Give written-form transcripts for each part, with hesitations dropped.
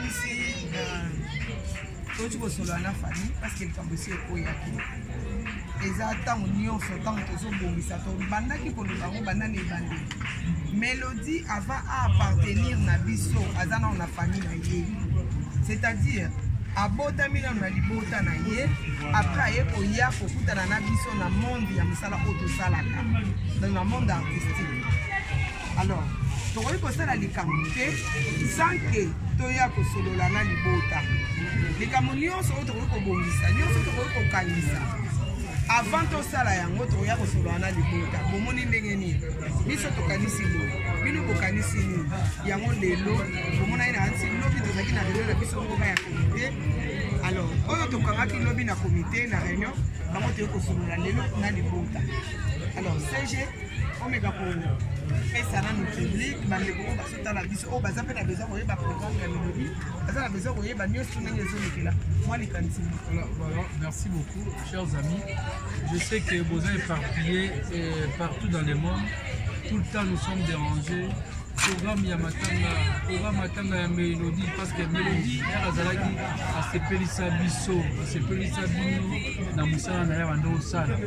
ici tu peux solo na famille parce que le cambosi est koyaki exactement nyonso tant que zo bongisa to bandaki ko lubango banane bande Mélodie avant à appartenir na biso azana na famille na ye, c'est-à-dire abotami na libota na ye après ye ko ya ko kutana na biso na monde ya misala auto salaka dans le monde artistique. Alors tokoki kosala likambo te sans que toya kosolola na libota likambo nyonso oyo tokoki kobongisa nyonso tokoki kokangisa avant tosala yango toya kosolola na libota bomoni ndenge nini biso tokanisi boye bino bokanisi nini yango lelo bomona ina ansi lobi tozaki na réunion na biso moko ya comité. Alors oyo tokangaki lobi na comité na réunion bango toya kosolola lelo na libota. Alors CG omeka ko pesa na notre public bande ko basota la biso o baza pe na besoin koyeba programme ya Mélodie baza na besoin koyeba nyonso ndenge ezolekela moi likanisi. Voilà, merci beaucoup chers amis. Je sais que vous êtes éparpillés partout dans le monde. Tout le temps nous sommes dérangés. Programme Matanga ya Mélodie parce que Mélodie azalaki asepelisa biso asepelisa bino na musala na ya bando sala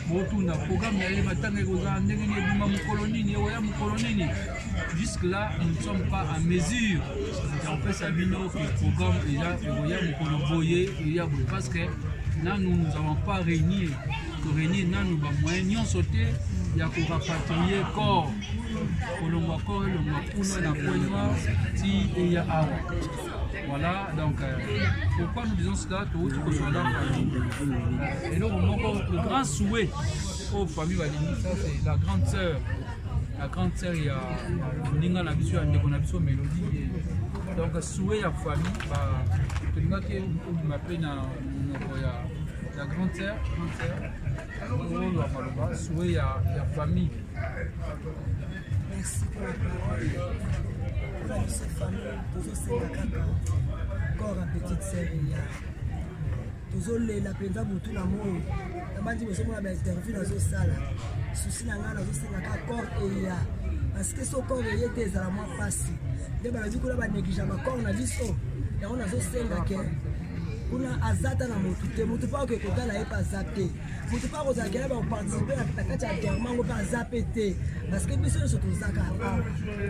botu na programme ya Matanga ekozala ndenge ni ebima mokolo nini oya mokolo nini. Jusque là nous ne sommes pas en mesure de faire ça bino que le programme déjà oya mokolo boye ya boye parce que là nous n'avons pas réuni là nous ba moyen sauter il y a qu'on rapatrier corps kolongwa corps le makuna na poignard si il y a awa. Voilà donc pourquoi nous disons cela tout que soit là et donc le grand souhait aux familles ça c'est la grande sœur il y a ninga na biso ande ko na biso Mélodie donc souhait ya famille ba tulinga ke m'appelle na la grande sœur souhait ya famille. Merci pour la parole. Pour cette famille, toujours encore la petite sœur toujours la penza pour la monde. La bande me sommes interview dans ce salle. Souci n'a pas de corps et ya parce que ce corps était à la moi passé. De bala du coup là négligent ma corps na viso. Et on a zo senga ke kuna azata na motuté mutupa ke kotala e pas zappé. Mutupa ko zakela ba participer na takati ya germango pas zappé té parce que biso surtout zaka.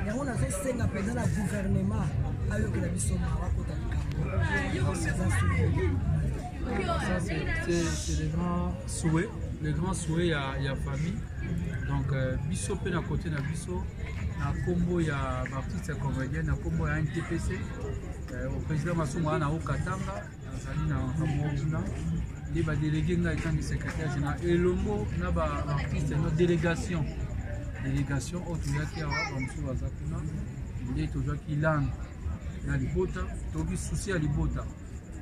Et on a zo senga pendant la gouvernement ayo que la biso ma wa kotalika. C'est les grands souhaits il y a famille. Donc biso pe na côté na biso na combo ya artiste comédien na combo ya NTPC au président Massouma na Okatanga azali na Kamoruna les ba délégué na étant secrétaire général elongo na ba artiste na délégation au tuyaki awa bamsu bazakuna ndé tozaki langue na libota toki souci à libota.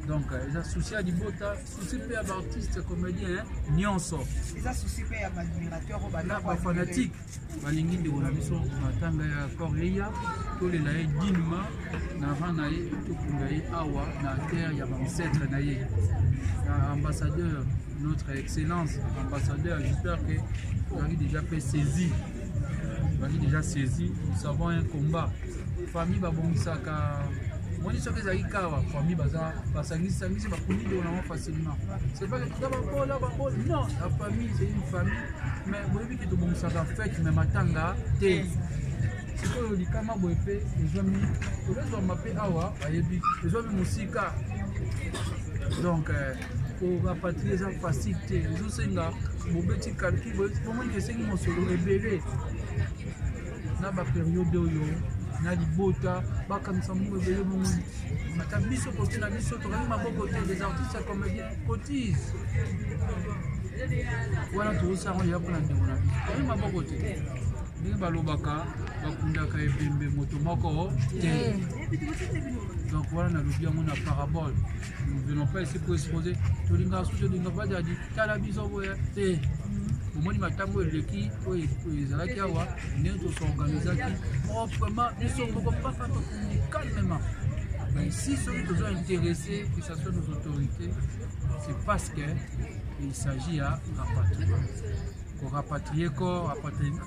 Donc, ils ont souci à l'ibota, souci à l'artiste comédien, nyonso. Ils ont souci à l'admirateur, aux fanatiques. Balingi de Ronamiso, Matanga Korea, tous les laïcs d'Inma, Navanaï, Tukungaï, Awa, na terre, il y a ancêtre Naïe. Ambassadeur, notre excellence, ambassadeur, j'espère que vous avez déjà fait saisi. Vous avez déjà saisi, nous savons un combat. Famille Babongisaka. Moi, je sais que les famille basangisi bakuni de on facilement. C'est pas que non, la famille c'est une famille mais vous voyez que tout bon ça va faire mais matanga té. C'est que le kama boepe les amis, les m'appelle awa ayebi, les amis musika. Donc pour rapatrier ça facilité, les autres senga bobeti calcul, pour moi que c'est mon solo rebelle. Na ba période yo na libota bakanisa mungu ebele mungu mata biso côté na biso tokani maboko côté des artistes comédiens cotise voilà tout ça on y a plein de monde tokani maboko côté ni balobaka bakundaka ebembe moto moko te. Donc voilà na lobia mon parabole nous venons pas ici pour exposer tolinga sous de ngaba jadi tala biso boya te omoni matango eleki oyo ezalaki awa ndenge tosorganisaki proprement biso moko papa calmement. Mais si ceux qui sont intéressés, que ce soit nos autorités, c'est parce qu'il s'agit à rapatrier. Pour rapatrier corps,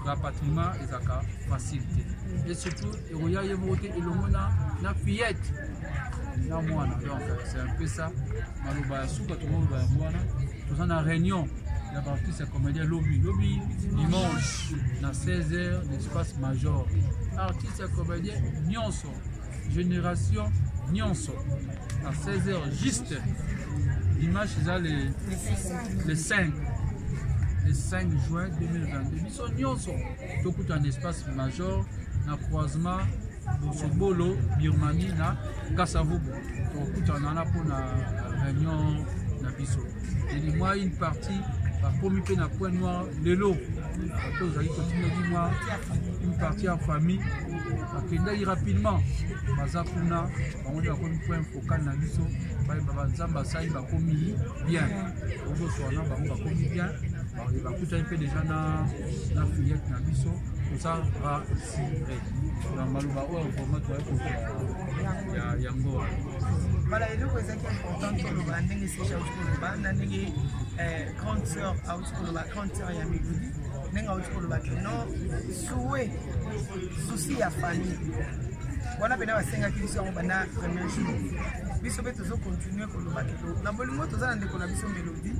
rapatriement et facilité. Et surtout, il y a voté et le monde na fillette na mwana. Donc c'est un peu ça. Maloba souka tout le monde va voir. Nous en réunion. La partie c'est comédien lobby dimanche na 16h l'espace major. Artiste et comédien Nyonso. Génération Nyonso. À 16h juste. Dimanche c'est le 5 juin 2022. Ils sont Nyonso. Tout un espace major na croisement Bosobolo, Birmanie na Kasavubu. Tout en a pour la réunion na biso. Et moi une partie par promis na point noir de l'eau. Une partie en famille. Akenda rapidement. Bazakuna, on a un point focal na biso. Bazamba ça il va commis bien. On va commis bien. Il va coûter un peu déjà na fillette na biso. Tout ça va rassurer. Dans Malouba ou en format de Yango. Voilà, et donc c'est important que le branding est chez Aouskoloba, nangi grande sœur Aouskoloba, grande sœur Yamigudi, nenga Aouskoloba non souhait souci à famille. Voilà pena basenga ki biso bana premier jour. Biso be tozo continuer koloba kilo. Na bolingo toza na ndeko na biso Mélodie.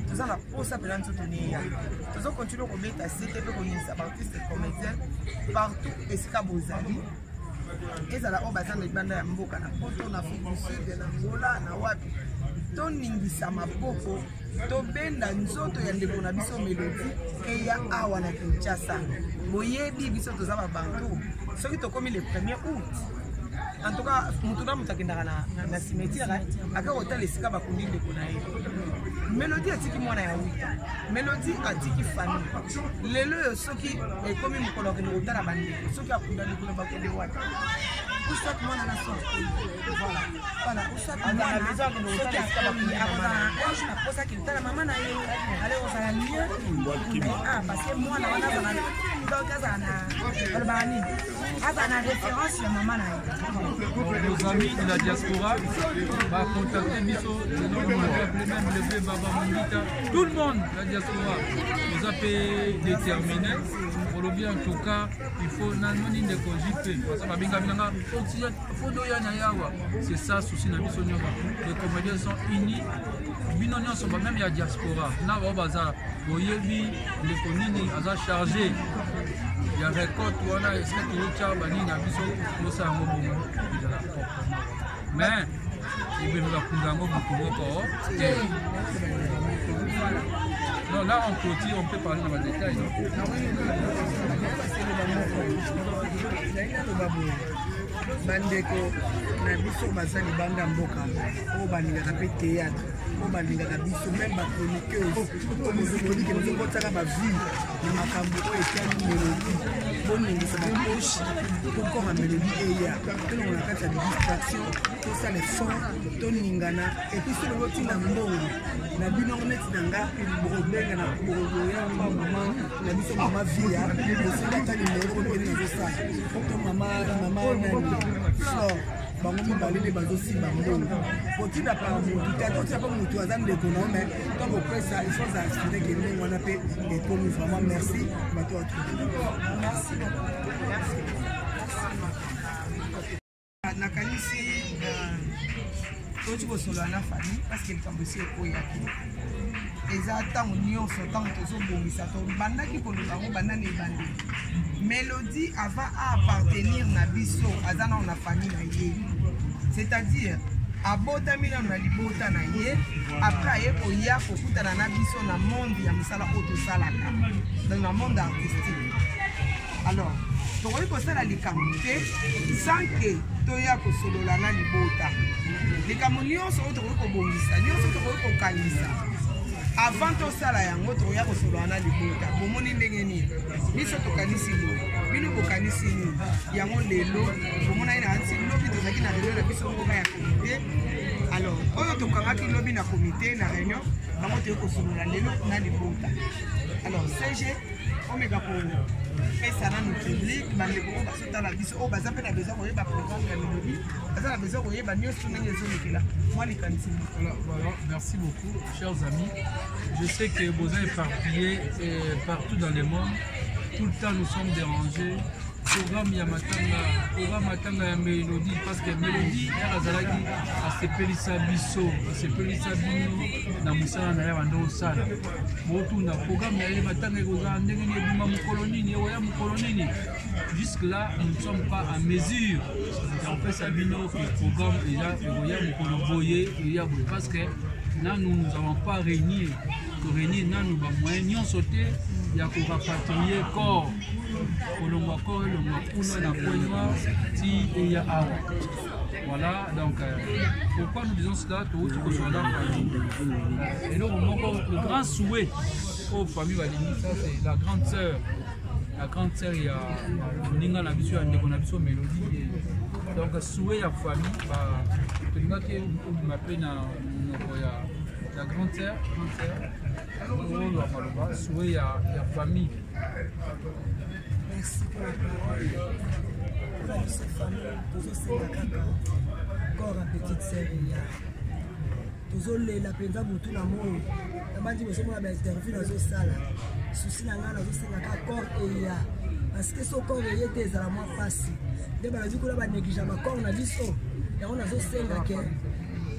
Toza na posa pena nzoto niya. Tozo continuer ko beta cité pe ko yinsa ba artiste comédien partout esika bozali. Ezala o bazanga ibanda ya mboka na poto na Afrique du Sud na Angola na wapi toningisa maboko tobenda nzoto ya ndeko na biso Mélodie eya awa na Kinshasa boyebi biso toza babantu soki tokomi le 1er août. En tout cas mutuna mutakendaka na cimetière aka hotel esika bakundi ndeko na ye. Mélodie atiki mwana ya 8 ans. Mélodie atiki famille. Lelo soki ekomi mukolo ke ngotala bandi. Soki akunda ndeko bakende wapi. Usat mwana na sorti. Voilà, usat mwana na besoin que nous soki akabakuni akona. Je na posa ki tala mama na ye. Ale osala mieux. Ah parce que mwana wana bana donc azana azana référence ya mama na ye. Nos amis de la diaspora va contacter Miso, même le vieux Baba Mungita, tout le monde de la diaspora nous a pu déterminer. Pour le bien en tout cas, il faut nanoni de conjuper. Parce que Babinga Binanga, c'est ça souci na Miso Nyoba. Les comédiens sont unis. Binonyo sont même il y a diaspora. Na baza boyebi les konini aza chargé. Il y a récolte on a est-ce que le tchabani na biso no sa ngobo de la propre. Mais il veut nous apprendre beaucoup. Non, là en côté on peut parler dans le détail. Bandeko na biso bazali banda mboka o balingaka pe théâtre o balingaka biso même ba chroniqueuse o mozoliki mozokotaka ba vie na makambo oyo etali Mélodie boningisa ba poche kokoma Mélodie eya tolongo na kati ya distraction tosala effort toningana epuis solongo ntina mbongo na bino neti na nga bokobenga na bokoya mama na biso mama via osenga ta nimero oyo nazosala to mama nani Flore bango mibale nde bazosimba mbongo kotina par motu te totia mpo motu aza ndeko na me ntango opesa ifose aspire ke ndenge wana mpe ekomi vraiment merci bato nakanisi toci kosolola na famille parce que likambo esi ekoyaki eza ntango nyonso ntango tozobongisa tobandaki koloba yango banda na ebandeli Mélodie avant à appartenir na biso aza na famille na ye, c'est-à-dire abotami na libota na ye après aye koya kokutana na biso na monde ya misala oyo tosalaka dans le monde artistique. Alors tokoki kosala likambo te sans que toya kosolola na libota likambo nyonso oyo tokoki kobongisa nyonso tokoki kokanisa avant tosala yango toya kosolola na libota bomoni ndenge nini biso tokanisi boye bino bokanisi nini yango lelo bomona ina anti lobi tozaki na lelo na biso mboka ya komite. Alors oyo tokangaki lobi na komite na réunion bango toya kosolola lelo na libota. Alors CG omeka ko pesa na notre public bandeko oyo bazotala biso oyo baza mpe na besoin koyeba programme ya Mélodie baza na besoin koyeba nyonso ndenge ezolekela mwa likanisi. Voilà, merci beaucoup chers amis. Je sais que vous êtes éparpillés partout dans le monde. Tout le temps nous sommes dérangés programme ya matanga ya Mélodie parce que Mélodie azalaki asepelisa biso asepelisa bino na mosala na ye banda osala botunda programme ya ye matanga ekozala ndenge nini ebima mokolo nini ewoya mokolo nini jusque là nous ne sommes pas en mesure ya kopesa bino ke programme ezoya mokolo boye eya boye parce que nous n'avons pas réuni nanu bamoyen nyonso te ya korapatrie corps kolongwa corps elongwa kuna na poignoir ti eya awa. Voilà, donc pourquoi nous disons cela? Tout ce que soit là, et donc le grand souhait aux familles Balingi, ça c'est la grande sœur. La grande sœur, il y a Ninga Nabiso, Ndekonabiso Mélodie. Donc souhait à famille, tu m'appelles la grande sœur, souhait à famille. Merci pour la parole. Pour la famille, tous encore la petite sœur. Tous la penza mutu na mo. Nabandi besomo na interview na zo sala. Souci na ngana zo senga corps eya. Parce que ce corps eya te ezala moi pasi. Nde bana diko la ba négligé ma corps na biso. Ya on a zo senga ke.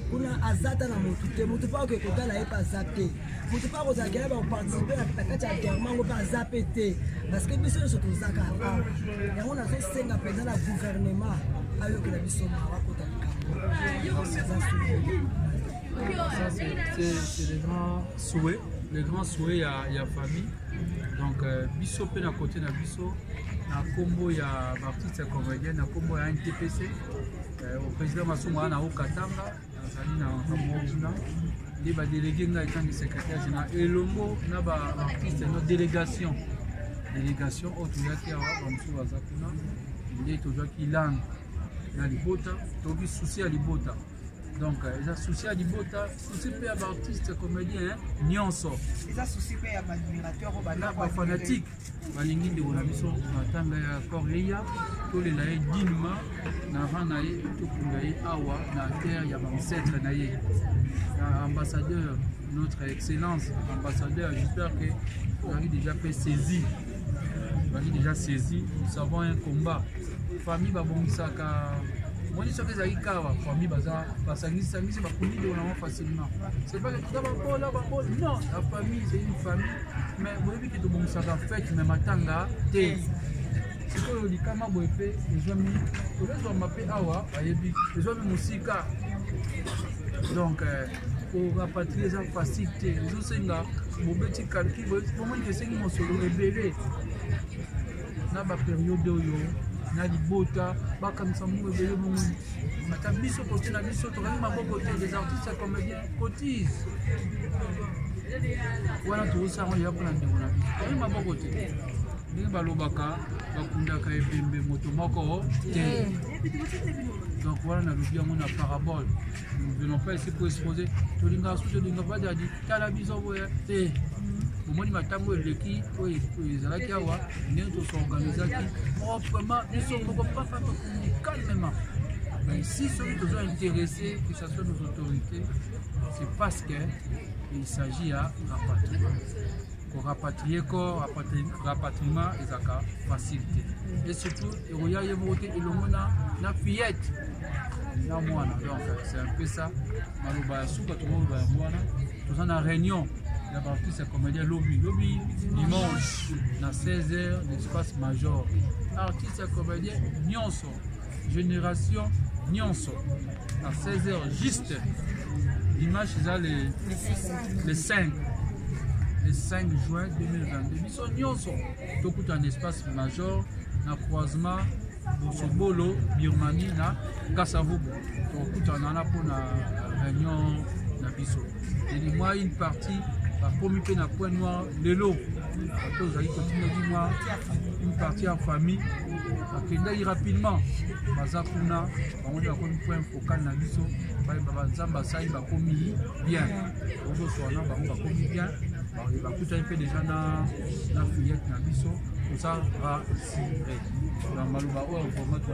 Kuna azata na mutu te mutu pa ke kotala e pa zapé. Mutu pa koza ke ba participer na kati ya terme ngo pa zapé te. Parce que biso so to zaka. Ya on a zo senga penza na gouvernement ayo ke la biso ma wa kotalika. Ça c'est les grands souhaits à la famille. Donc biso pe na côté na biso na combo ya artiste comédien na combo ya NTPC au président Masumwa na Okatanga azali na Kamona et ba délégué na étant secrétaire général elongo na ba artiste no délégation au tuyaki awa bamsu bazakuna ndé tozaki langue na libota tobi souci à libota. Donc, ils ont souci à Libota, souci à l'artiste comédien, nyonso. Ils ont souci à l'admirateur, aux fanatiques. Balingi de Ronamiso, Matanga ya Korea, tous les laïcs dignement, n'avant naïe, tout pour naïe awa, na terre, il y a ancêtre naïe. Ambassadeur, notre excellence, ambassadeur, j'espère que vous avez déjà fait saisi. Vous avez déjà saisi, nous savons un combat. Famille Babongisaka. Moi, je sais que les famille basangisi bakundi de vraiment facilement. C'est pas que tu vas là, non, la famille c'est une famille, mais vous avez que tu bon ça fête mais matanga té. C'est que le kama boepe, les amis, les hommes m'appellent awa, ayebi, les hommes musika. Donc pour rapatrier les gens facilité, les autres senga, mon petit calcul, pour moi que c'est mon solo rebelle. Na ba période yo na libota bakamisa mungu ebele mungu mata biso côté na biso tokali maboko te des artistes comédiens cotise wana tozosanga ya mpona ndeko na biso tokali maboko te ndenge balobaka bakundaka ebembe moto moko te. Donc voilà nalobi yango na parabole. Nous ne venons pas ici pour exposer tolinga susu tolinga badi adi tala biso boya te. Omoni matango eleki oyo ezalaki awa ndenge tosorganisaki proprement biso moko papa calmement. Mais si ceux qui sont intéressés, que ce soit nos autorités, c'est parce qu'il s'agit à rapatriement. Pour rapatrier corps, rapatriement et ça facilité. Et surtout, il y a une fillette. Donc c'est un peu ça. Nous avons une réunion. La partie c'est comédien lobby dimanche à 16h l'espace major. Artiste comédien Nyonso, génération Nyonso à 16h juste dimanche le 5 juin 2022. Ils sont Nyonso tout un espace major na croisement Bosobolo Birmanie na Kasavubu. Tout un an pour la réunion na biso. Et moi une partie la première peine à point noir, le lot. Une partie en famille. À rapidement. Bazakuna, on a un point focal na biso. Bazamba saï va commis bien. On va commis bien. Il va coûter un peu déjà na fillette na biso. Tout ça va rassurer. Dans Malouba, on va mettre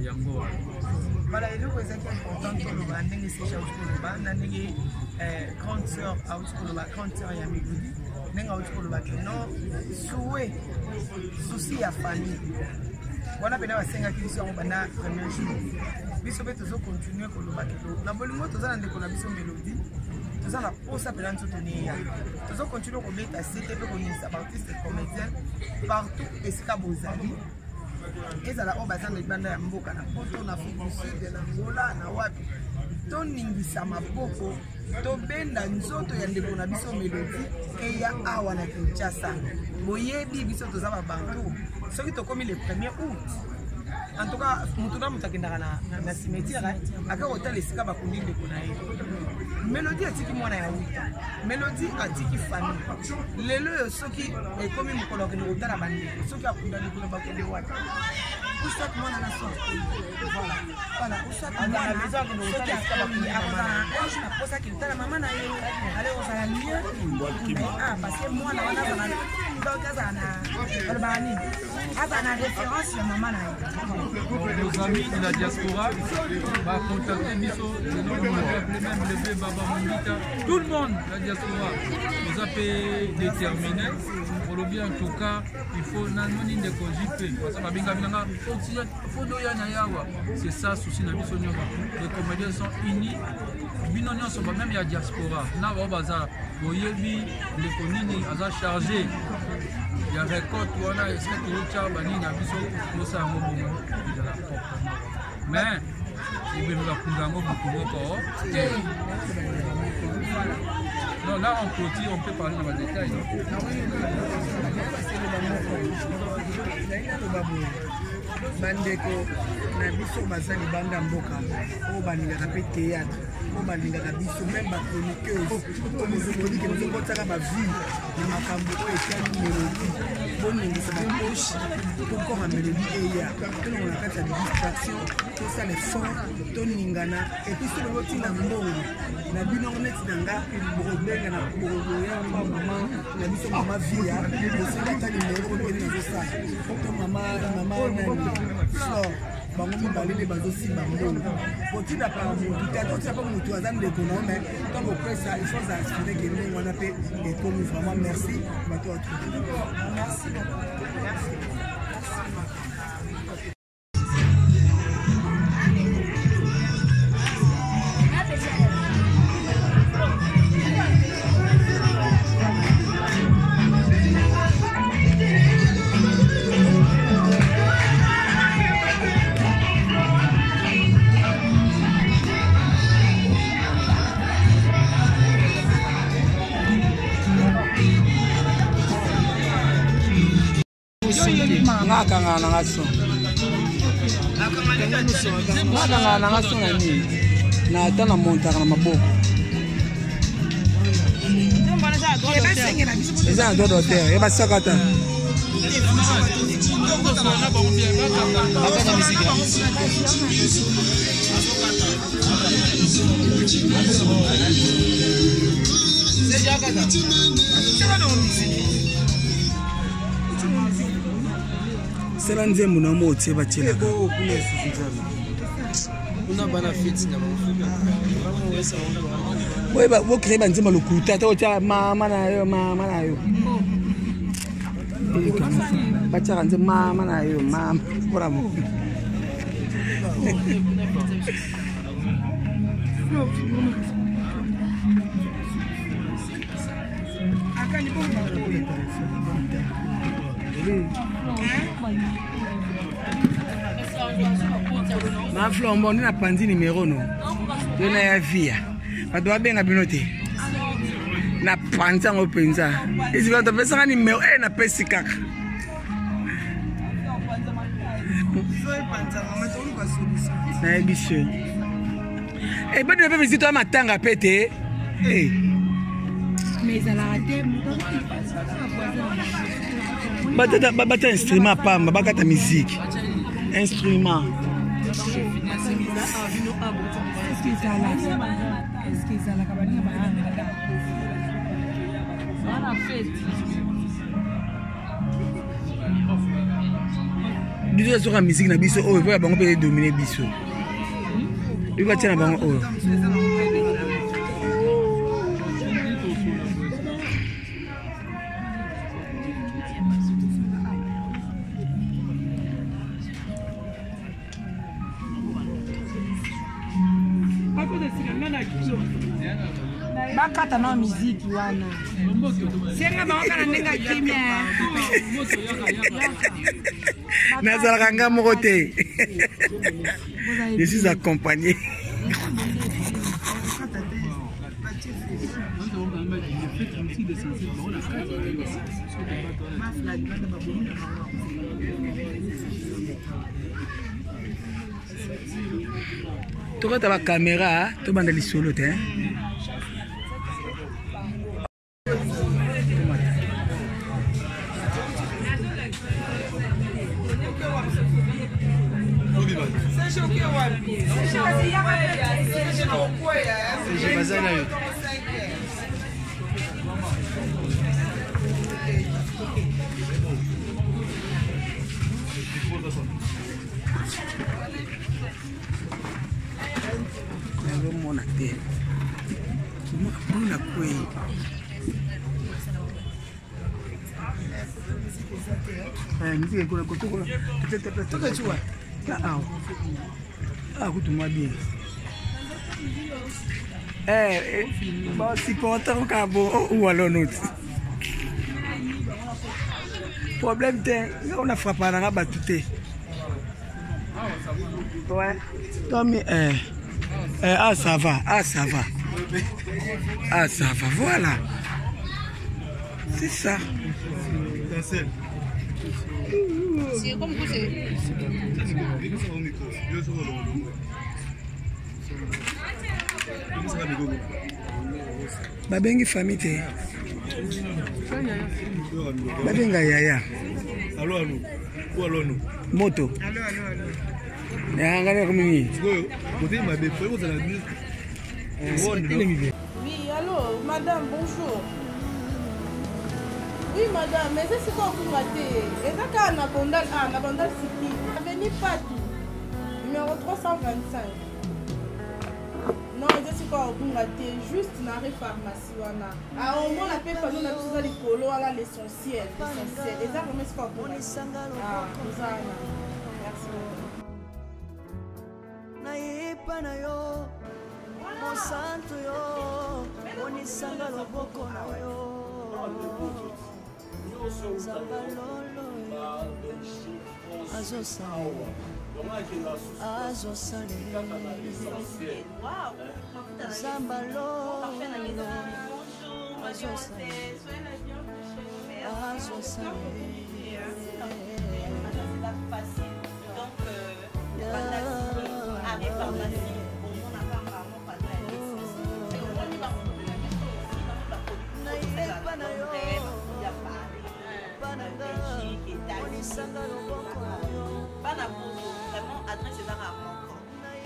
Yango. Voilà, et nous, c'est important que nous avons grande sœur à Mélodie. nenga uti kolobaki non souhait souci ya famille wana pena basengaki biso yango banda premier jour biso mpe tozocontinue kolobaki na bolingo toza na ndeko na biso Mélodie toza na posa pena nso toneya tozocontinue kobeta sete mpe koningisa baartiste comédien partout esika bozali ezala oyo baza na libanda ya mboka na poto na Afrique du Sud na Angola na wapi toningisa maboko tobenda nzoto ya ndeko na biso Mélodie eya awa na Kinshasa boyebi biso toza babantu soki tokomi le 1er août en tout cas mutu na mutu akendaka na cimetière akakotala esika bakundi ndeko na ye Mélodie atiki mwana ya 8 ans Mélodie atiki famille lelo oyo soki ekomi mokolo akende kotala bandeko soki akunda ndeko na bakende wapi Ousat mwana na sorti. Voilà, Ousat mwana na maison que nous avons fait na posa ki tala mama na ye. Ale o sala mieux. Ah parce que moi na wana bana donc azana. Bani. Azana référence ya mama na ye. Nos amis de la diaspora va contacter Biso, même le bébé Baba Mundita, tout le monde de la diaspora nous a déterminé. Pour le bien en tout cas, il faut nanoni de conjuper. Parce que c'est ça souci na biso nyoba. Les comédiens sont unis. Binonyo sont même la diaspora. Na ba baza boyebi le konini aza chargé. Il y a récolte wana est-ce que le chaba ni na biso ko sa ngobo de la propre. Mais il veut nous apprendre ngo beaucoup. Non, là on clôture, on peut parler dans le détail. Bandeko na biso baza libanda mboka oyo balingaka mpe théâtre oyo balingaka biso même bachroniqueuse oyo mozomodike mozokotaka bavie na makambo oyo etiani Mélodie boningisa bakoshi tokoma Mélodie eya tonongo na kati ya distraction tosala effort toningana epuis so bokotinda mbongo na binongo neti na nga bokobenga na bokoyamba mama na biso mama via osenga ta nimero okende nazosala to mama Flore bango mibale nde bazosimba mbongo kotinda pa motu te totia mpo motu aza ndeko na me ntango opesa ifose aspire ke ndenge wana mpe ekomi vraiment merci bato nakanga na ngaso nakanga na ngaso na nini na ata na montaka na maboko eza na dodo te ebasakata sela nzembo na motie batielaka bocree banzemba lokuta ta otia mama na yo batiaka nze mama na yo mama mpona mo ma flombo ndi na pandi numéro no yo na ya via bato babenga bino te na pandi yango mpenza esi bato apesaka numéro e napesi kaka nayebi so badi na mpe visito ya matanga mpe te bata instrument pamba bakata musique instrument biso azoka musique na biso oyo po ya bango mpe domine biso oyo batia na bango oyo bakata na miziki wana senga bakana nenga kimia nazalaka nga moko te. Je suis accompagné. Toka ta ba caméra to banda li solo te. Bon, si content qu'à bon ou alors nous. Problème on a frappé à la rabat tout. Ouais. Tommy, ah ça va, ah ça va. Ah ça va, voilà. C'est ça. C'est comme vous c'est. Babengi famille te. Babenga yaya. Allô allô. Ou allô nous. Moto. Allô. Ngana comme ni. Côté ma bébé, vous allez dire. Oui, allô, madame, bonjour. Oui, madame, mais c'est quoi vous ratez? Et ça, quand on a bandal City, avenue Patou, numéro 325. Non, je sais quoi vous ratez, juste dans la pharmacie. Ah, au moins, la paix, on a tout ça, les polos, l'essentiel. Et ça, comment est-ce qu'on vous ratez? Ah, vous avez. Merci beaucoup. Monsanto yo, onisanga loboko na yo. Zabalolo azosale, azosale. Zambalolo azosale, azosale.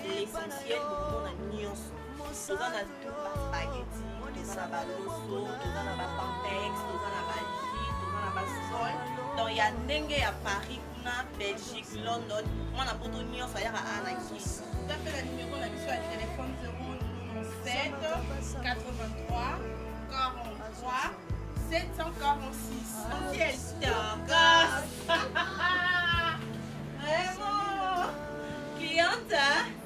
L'essentiel pour la nuance. Tout dans la spaghetti, tout dans la loso, tout dans la pampex, tout dans la jus, tout dans la sol. Donc il y a dengue à Paris, Belgique, London. Moi on a pour tout nuance à Anaki. Tout à fait le numéro la mission à téléphone 097 83 43 746. Quel stock! Vraiment! Cliente,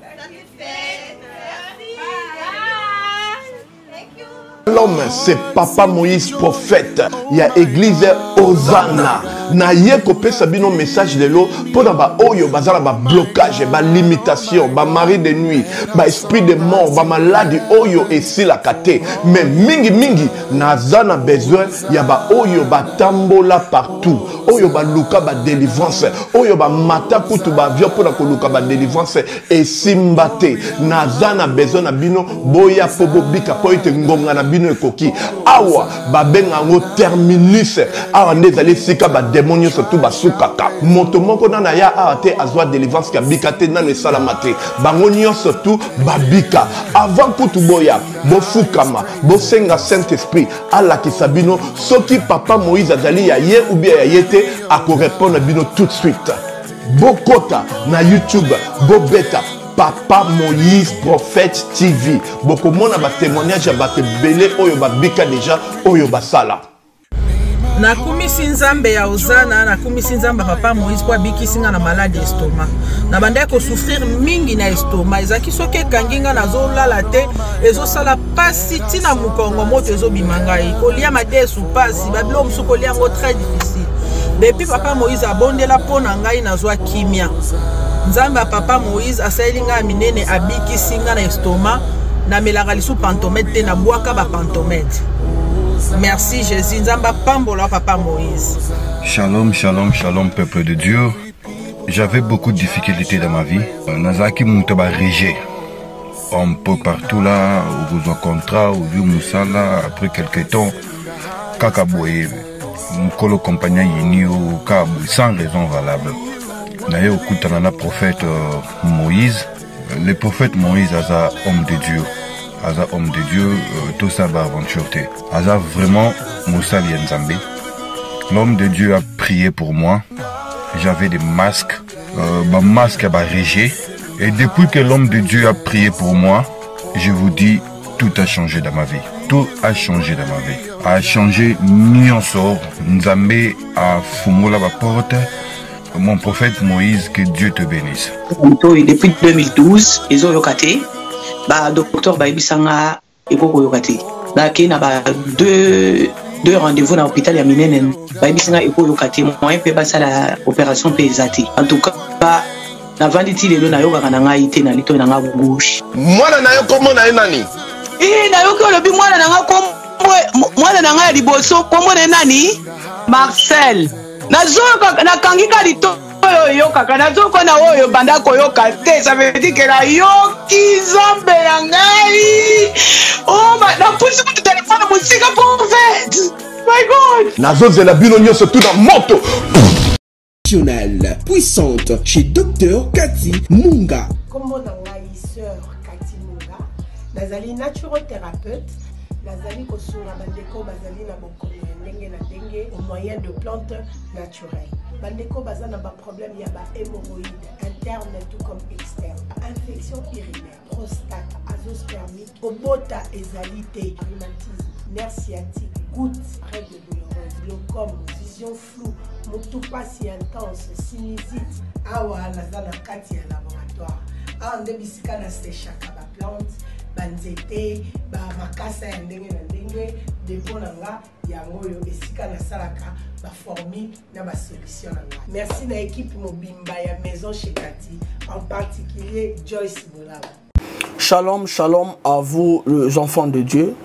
satisfaite. Merci. Thank you. L'homme, c'est Papa Moïse prophète. Il y a église Hosanna. Na ye kopé sabino message de l'eau pour ba oyo bazala ba blocage, ba limitation, ba mari de nuit, ba esprit de mort, ba maladie oyo et si la kate. Mais mingi nazana besoin ya ba oyo ba tambola partout. Oyo ba luka ba délivrance, oyo ba mata kutu ba vio pour ko luka ba délivrance et simbate. Nazana besoin na bino boya pobo bika po ite ngonga na bino ekoki. Awa ba benga ngo terminus. Awa ndezali sika ba démonios surtout basukaka moto moko na ya ate azwa délivrance ka bikate na le salamate bangonio surtout babika avant kutu boya bofukama bosenga Saint Esprit ala kisabino soki Papa Moïse azali ya ye ou bien ya yete ako répondre bino tout de suite bokota na YouTube bobeta Papa Moïse Prophète TV boko mona ba témoignage ba te belé oyo babika déjà oyo basala nakumisi nzambe ya ozana nakumisi nzambe papa Moïse po abikisi nga na malade estomac na bandaki kosouffrir mingi na estomac ezalaki soki ekangi nga nazolala te ezosala pasi ntina mokongo moto ezobima ngai kolia madesu pasi babilo mosusu kolia yango très difficile depuis papa Moïse abondela mpo na ngai nazwa kimia nzambe ya papa Moïse asaleli ngai minene abikisi nga na estomac namelaka lisu pantomètre te nabwaka bapantomètre. Merci Jésus, nzamba pambola papa Moïse. Shalom, shalom, shalom peuple de Dieu. J'avais beaucoup de difficultés dans ma vie. Nazaki Moutaba Régé. Un peu partout là, où vous avez contrat, où vous Moussala, après quelques temps, Kakaboye, Mukolo compagnie Yini ou Kabou, sans raison valable. D'ailleurs, au Koutanana prophète Moïse, le prophète Moïse, Aza homme de Dieu. Aza homme de Dieu, tout ça va aventure. Aza vraiment Moussa Lienzambe. L'homme de Dieu a prié pour moi. J'avais des masques, masque à Régé. Et depuis que l'homme de Dieu a prié pour moi, je vous dis, tout a changé dans ma vie. Tout a changé dans ma vie. A changé Nyonso. Nzambe a fumula la porte. Mon prophète Moïse, que Dieu te bénisse. Depuis 2012, ils ont yokaté. Docteur Baibisanga Eko Yokate. Qui n'a pas deux rendez-vous dans l'hôpital ya Minenen. Baibisanga Eko Yokate. Moi, je peux la opération pesate. En tout cas, na vanditi lelo na yoka kana ngai te na lito na nga gauche. Mwana na yo komo na nani? Na yo ko lobi mwana na nga kombo mwana na nga liboso kombo na nani? Marcel. Nazo na kangika lito yo kaka nazo ko na oyo banda ko yo kate ça veut dire que la yo ki zombe ya ngai. Oh na pusi ku téléphone musika prophète. My God. Nazo zela bino nyonso tout dans moto. Puissante chez Dr Cathy Munga. Comme on a sœur Cathy Munga, nazali naturothérapeute, nazali kosura bandeko bazali na bokomi ndenge na ndenge au moyen de plantes naturelles. Bandeko bazana ba problème ya ba hémorroïdes interne tout comme externe, infection urinaire, prostate, azoospermie, obota ezalité, rhumatisme, nerf sciatique, gouttes, règles douloureuses, glaucome, vision floue, motupa si intense, sinusite. Awa nazana kati ya laboratoire. Awa nde bisika na séchaka ba plante, banzete, ba makasa ya ndenge na ndenge, depo na nga yango yo esika na salaka ba formule na ba solution na nga. Merci na équipe mobimba ya maison chez Cathy, en particulier Joyce Bolaba. Shalom, shalom à vous les enfants de Dieu.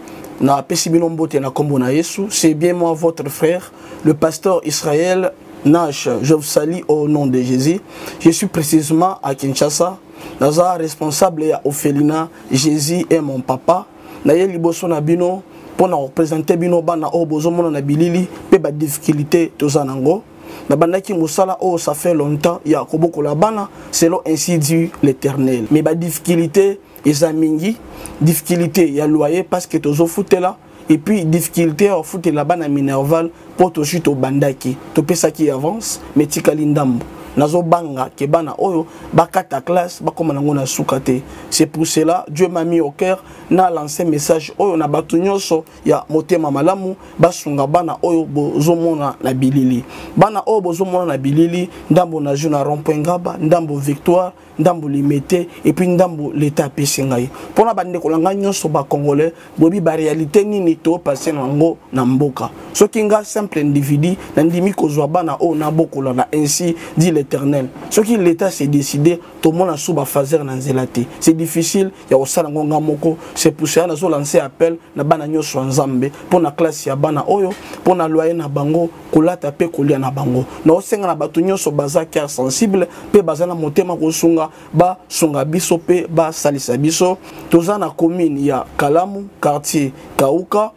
Na pesibino mbote na kombo na Yesu, c'est bien moi votre frère, le pasteur Israël Nash. Je vous salue au nom de Jésus. Je suis précisément à Kinshasa. Naza responsable ya Ophelina, Jésus est mon papa. Na ye liboso na bino pour na représenter bino bana o bozomo na bilili pe ba difficulté tozanango. Na bandaki musala o ça fait longtemps ya koboko la bana selon ainsi dit l'Éternel. Mais ba difficulté ezamingi, difficulté ya loyer parce que tozo foutela et puis difficulté au foot la bana minerval pour to chute au bandaki. To pesa qui avance mais tikali ndambo. Nazo banga ke bana oyo bakata classe bakoma nango na sukate. C'est pour cela Dieu m'a mis au cœur na lancé message oyo na batu nyonso ya motema malamu basunga bana oyo bozomona na bilili. Bana oyo bozomona na bilili ndambo na juna rond-point Ngaba, ndambo Victoire, ndambo Limité et puis ndambo l'état pesingai. Pona bande kolanga nyonso ba congolais bobi ba réalité nini to passer nango na mboka. Soki nga simple individu na ndimi kozwa bana oyo na bokola na ainsi dit l'Éternel. Ce qui l'État s'est décidé, tout le monde a souba fazer na zelati. C'est difficile, il y a aussi ngonga moko. C'est pour ça que lancé appel na bana nyoso nzambe pour na classe ya bana oyo, pour na loyer na bango, kolata pe kolia na bango. Na osenga na batu nyoso baza cœur sensible, pe baza na motema kosunga ba sunga biso pe ba salisa biso. Toza na commune ya Kalamu, quartier Kauka,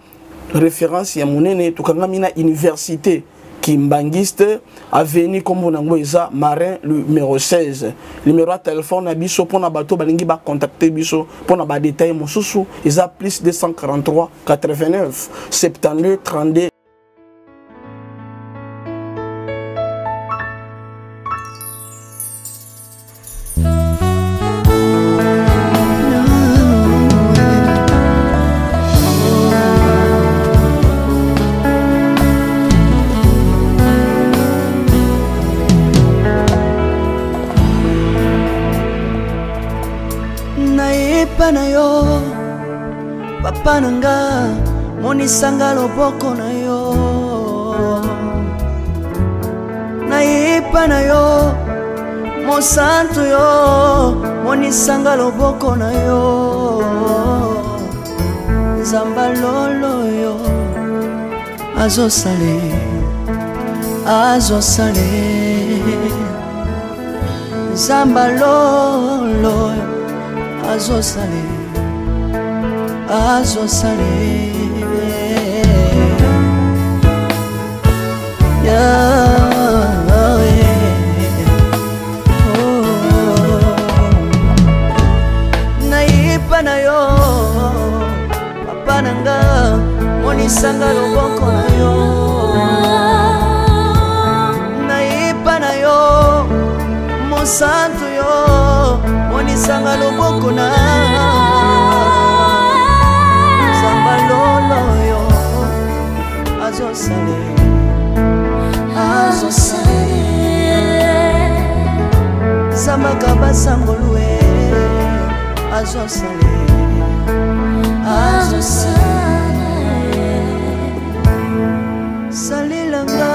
référence ya monene tukanga na université Kimbangiste, avenue comme Eza, Marin, le numéro 16. Numéro de téléphone, Abisso, pour na bateau, balingi ba contacter Bisso, pour na ba détail, mon sous, Eza plus 243 89 72 32. nayepa na yo papa nanga monisanga loboko na yo nayepa na yo mosantu yo monisanga loboko na yo nzamba lolo yo azosale nzamba lolo azosale nayepa na yo papa nanga monisanga loboko na yo nayepa na yo mosantu yo monisanga loboko na nzamba lolo yo azosale zambaka basangolue azosale salilanga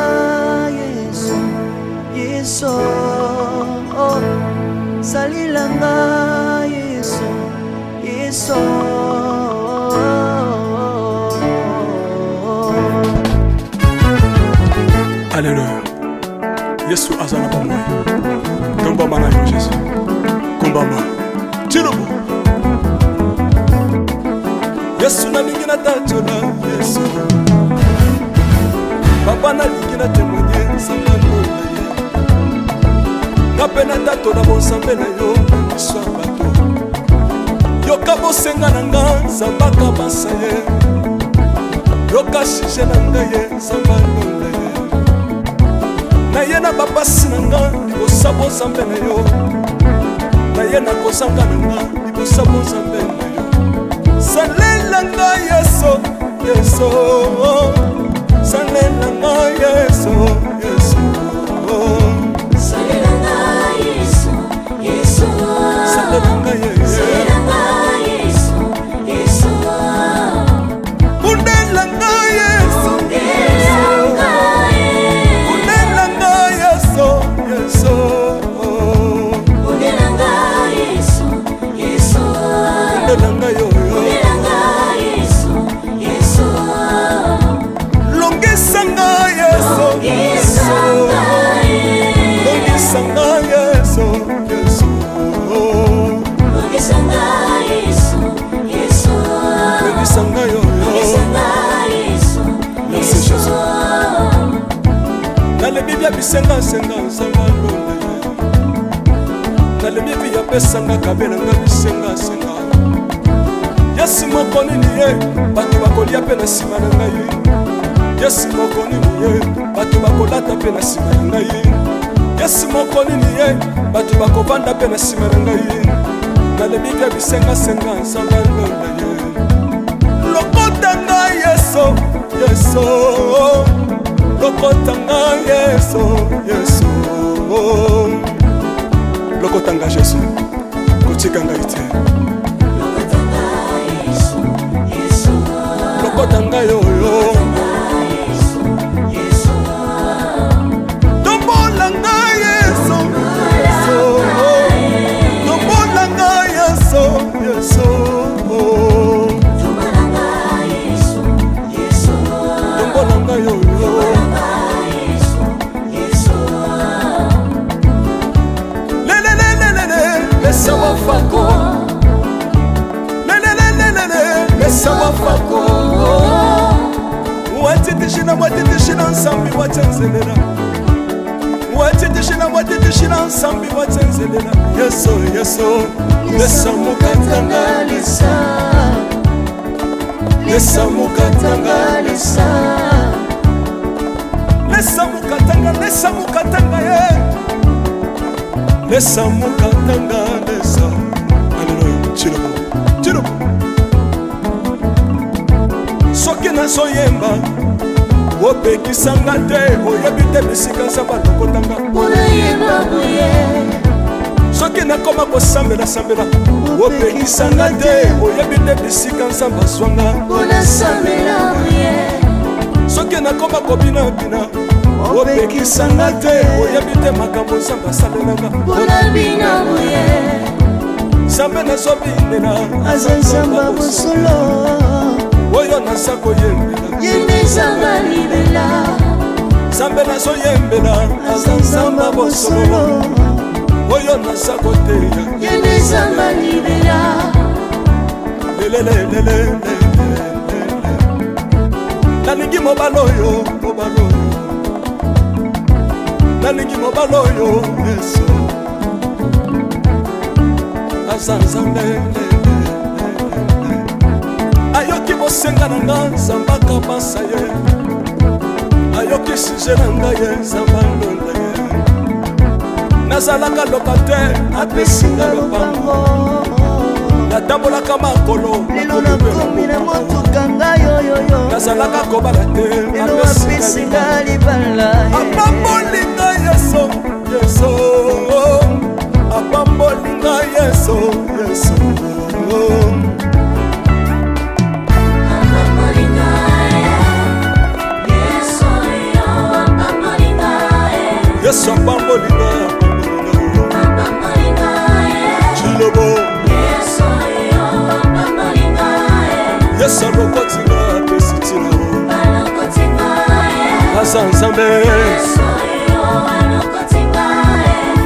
yesu yesu salilanga yesu yesu Alléluia. Yesu azana pamoja. Kombama na yo Yesu. Kombama. Chirubu. Yesu na lingina tatola Yesu. Papa na lingina témoigner sambalo na ye. Napena tatola bonsambe na yo iswa bato. Yoka bosenga na nga sambaka basaye. Yoka shishe na nga ye sambalo na ye. Na ye na babasi na nga libosa bozambe na yo. Na ye na kozanga na nga libosa bozambe na yo. Salela nga Yesu, Yesu. Salela nga Yesu, Yesu. Salela nga Yesu, Yesu. Salela nga Yesu, Yesu. Undela nga Yesu, Undela nga Yesu, Yesu. Undela nga Yesu, Yesu. Undela nga yo. Bisenga senga sanga lole Nalemi via pesanga kabela nga bisenga senga Yesu mokoni niye Batu bakolia pe na sima na ngai Yesu mokoni niye Batu bakolata pe na sima na ngai Yesu mokoni niye Batu bakovanda pe na sima na ngai Nalemi via bisenga senga sanga lole Lokota nga Yesu Yesu Lokotanga Yesu, Yesu. Lokotanga Yesu, kotikanga ite. Lokotanga Yesu, Yesu. Lokotanga yoyo. Yesu. Tombolanga Yesu, Yesu. Tombolanga Yesu, Yesu. Tombolanga Yesu, Yesu. Tombolanga yoyo. Mesa wafako Mesa wafako Watitishina nsambi watenzelera Watitishina nsambi watenzelera Yeso, Yeso Mesa mukatanga lisa Mesa mukatanga lisa Mesa mukatanga ye Lesa mukatanga lesa Alléluia Chirubu Chirubu Soki na soyemba Opekisanga te Oyebi te bisika nzamba lokotanga Pona yemba buye soki nakoma kosambela sambela opekisanga te oyebi te bisika nzambe azwanga soki nakoma kobinabina opekisanga te oyebi te makambo nzambe asalelanga nzambe nazobinela aza nzamba bosolo oyo naza koyembela yende nzamba libela nzambe nazoyembela aza nzamba bosolo oyo naza koteya yende nzamba libela nalingi mobala oyo nalingi mobala oyo yesu aza nzambe ayoki bosenga na nga nzamba kabasa ye ayoki suje na ngai ye nzamba ndonda ye nazalaka lokatere apesinga lopango natambolaka makolo lelo nakomi na motuka ngai oyoyo nazalaka kobala te lelo apesinga libala apambolinga yeso yeso apambolinga yeso yeso yesu apambolinga chilobo yesu alokotinga apesitina aza nzambe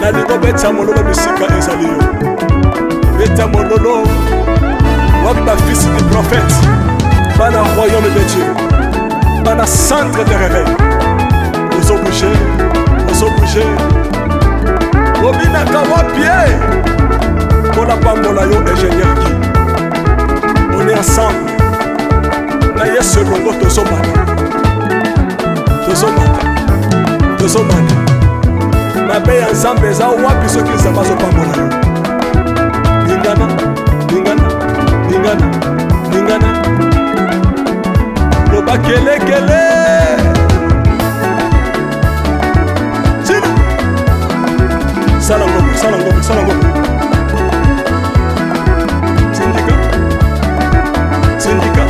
nalingo beta mololo bisika ezali yo beta mololo wapi bafisi du prophète bana royaume de dieu bana centre de réveil ozobouge obinaka wapie mpona pambola yo ingénieur ki on est ensemble na yesu elongo tozomata mabe ya nzambe eza wapi soki nzambe azopambola yo lingana loba kelekele sala ngombe syndicat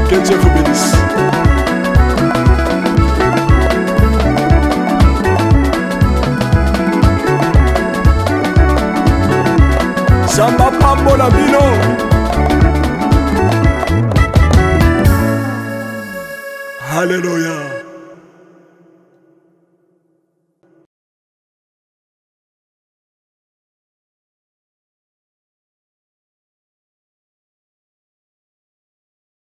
que Dieu vous bénisse. Samba pambola bino Alléluia.